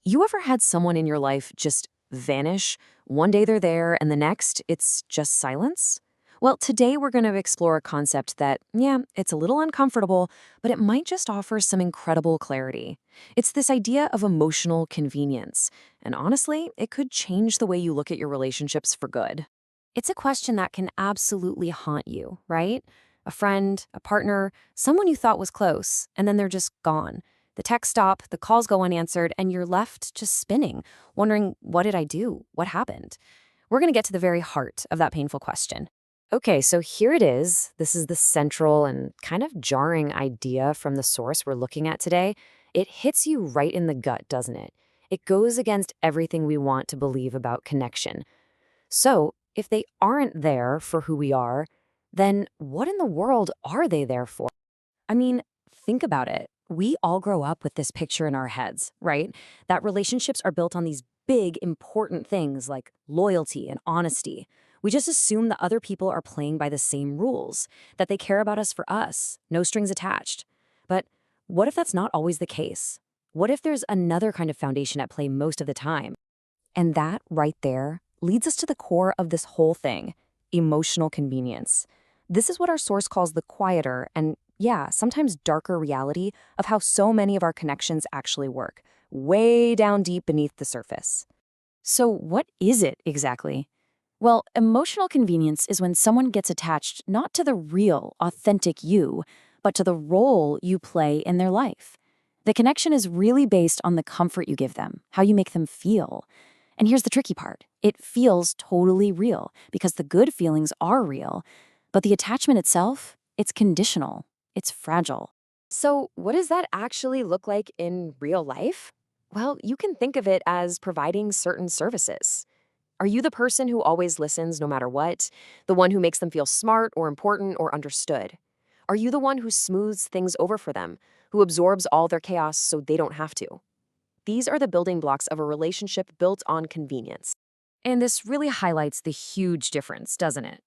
You ever had someone in your life just vanish? One day they're there, and the next, it's just silence? Well, today we're going to explore a concept that, yeah, it's a little uncomfortable, but it might just offer some incredible clarity. It's this idea of emotional convenience. And honestly, it could change the way you look at your relationships for good. It's a question that can absolutely haunt you, right? A friend, a partner, someone you thought was close, and then they're just gone. The texts stop, the calls go unanswered, and you're left just spinning, wondering, what did I do? What happened? We're going to get to the very heart of that painful question. Okay, so here it is. This is the central and kind of jarring idea from the source we're looking at today. It hits you right in the gut, doesn't it? It goes against everything we want to believe about connection. So, if they aren't there for who we are, then what in the world are they there for? I mean, think about it. We all grow up with this picture in our heads, right? That relationships are built on these big, important things like loyalty and honesty. We just assume that other people are playing by the same rules, that they care about us for us, no strings attached. But what if that's not always the case? What if there's another kind of foundation at play most of the time? And that right there leads us to the core of this whole thing, emotional convenience. This is what our source calls the quieter and, yeah, sometimes darker reality of how so many of our connections actually work, way down deep beneath the surface. So, what is it exactly? Well, emotional convenience is when someone gets attached not to the real, authentic you, but to the role you play in their life. The connection is really based on the comfort you give them, how you make them feel. And here's the tricky part. It feels totally real because the good feelings are real, but the attachment itself, it's conditional. It's fragile. So, what does that actually look like in real life? Well, you can think of it as providing certain services. Are you the person who always listens no matter what? The one who makes them feel smart or important or understood? Are you the one who smooths things over for them, who absorbs all their chaos so they don't have to? These are the building blocks of a relationship built on convenience. And this really highlights the huge difference, doesn't it?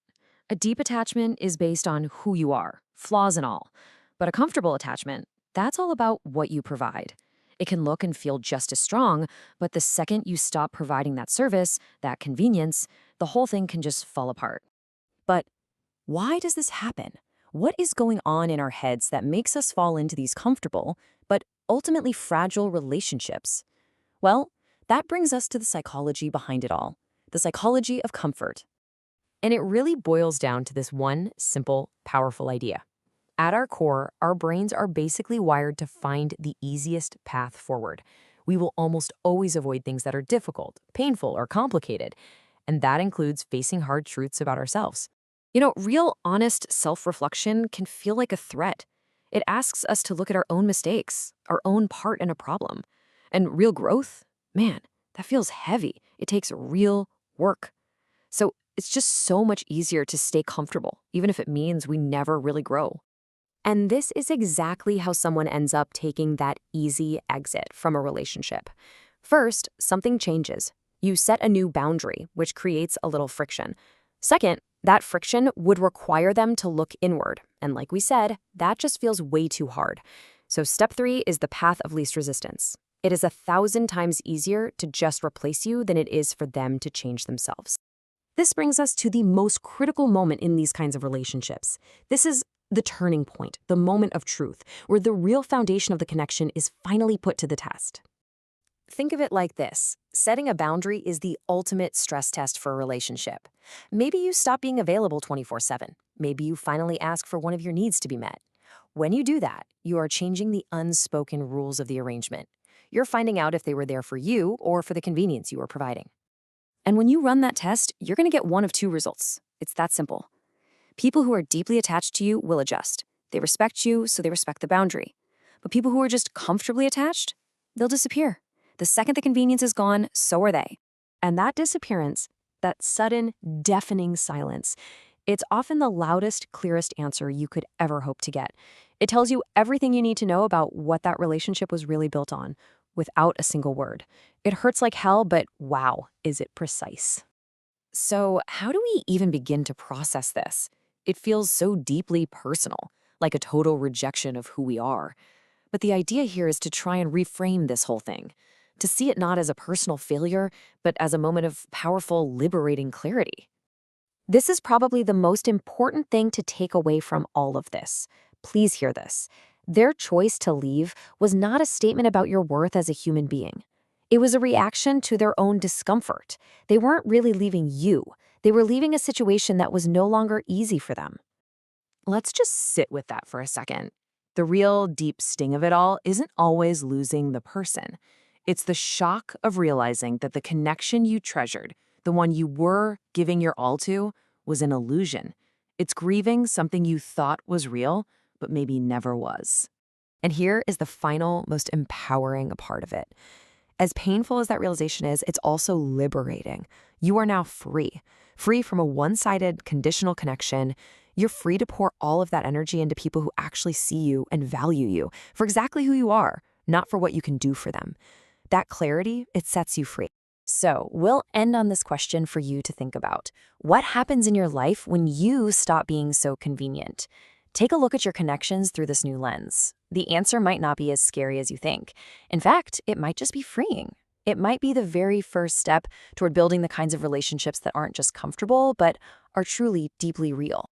A deep attachment is based on who you are, flaws and all. But a comfortable attachment, that's all about what you provide. It can look and feel just as strong, but the second you stop providing that service, that convenience, the whole thing can just fall apart. But why does this happen? What is going on in our heads that makes us fall into these comfortable, but ultimately fragile relationships? Well, that brings us to the psychology behind it all, the psychology of comfort. And it really boils down to this one simple, powerful idea. At our core, our brains are basically wired to find the easiest path forward. We will almost always avoid things that are difficult, painful, or complicated, and that includes facing hard truths about ourselves. Real honest self-reflection can feel like a threat. It asks us to look at our own mistakes, our own part in a problem. And real growth, man, that feels heavy. It takes real work. So it's just so much easier to stay comfortable, even if it means we never really grow. And this is exactly how someone ends up taking that easy exit from a relationship. First, something changes. You set a new boundary, which creates a little friction. Second, that friction would require them to look inward. And like we said, that just feels way too hard. So step 3 is the path of least resistance. It is 1,000 times easier to just replace you than it is for them to change themselves. This brings us to the most critical moment in these kinds of relationships. This is the turning point, the moment of truth, where the real foundation of the connection is finally put to the test. Think of it like this. Setting a boundary is the ultimate stress test for a relationship. Maybe you stop being available 24/7. Maybe you finally ask for one of your needs to be met. When you do that, you are changing the unspoken rules of the arrangement. You're finding out if they were there for you or for the convenience you were providing. And when you run that test, you're going to get one of two results. It's that simple. People who are deeply attached to you will adjust. They respect you, so they respect the boundary. But people who are just comfortably attached, they'll disappear. The second the convenience is gone, so are they. And that disappearance, that sudden, deafening silence, it's often the loudest, clearest answer you could ever hope to get. It tells you everything you need to know about what that relationship was really built on, without a single word. It hurts like hell, but wow, is it precise. So, how do we even begin to process this? It feels so deeply personal, like a total rejection of who we are. But the idea here is to try and reframe this whole thing. to see it not as a personal failure, but as a moment of powerful, liberating clarity. This is probably the most important thing to take away from all of this. Please hear this. Their choice to leave was not a statement about your worth as a human being. It was a reaction to their own discomfort. They weren't really leaving you. They were leaving a situation that was no longer easy for them. Let's just sit with that for a second. The real deep sting of it all isn't always losing the person. It's the shock of realizing that the connection you treasured, the one you were giving your all to, was an illusion. It's grieving something you thought was real, but maybe never was. And here is the final, most empowering part of it. As painful as that realization is, it's also liberating. You are now free. Free from a one-sided, conditional connection. You're free to pour all of that energy into people who actually see you and value you for exactly who you are, not for what you can do for them. That clarity, it sets you free. So, we'll end on this question for you to think about. What happens in your life when you stop being so convenient? Take a look at your connections through this new lens. The answer might not be as scary as you think. In fact, it might just be freeing. It might be the very first step toward building the kinds of relationships that aren't just comfortable, but are truly deeply real.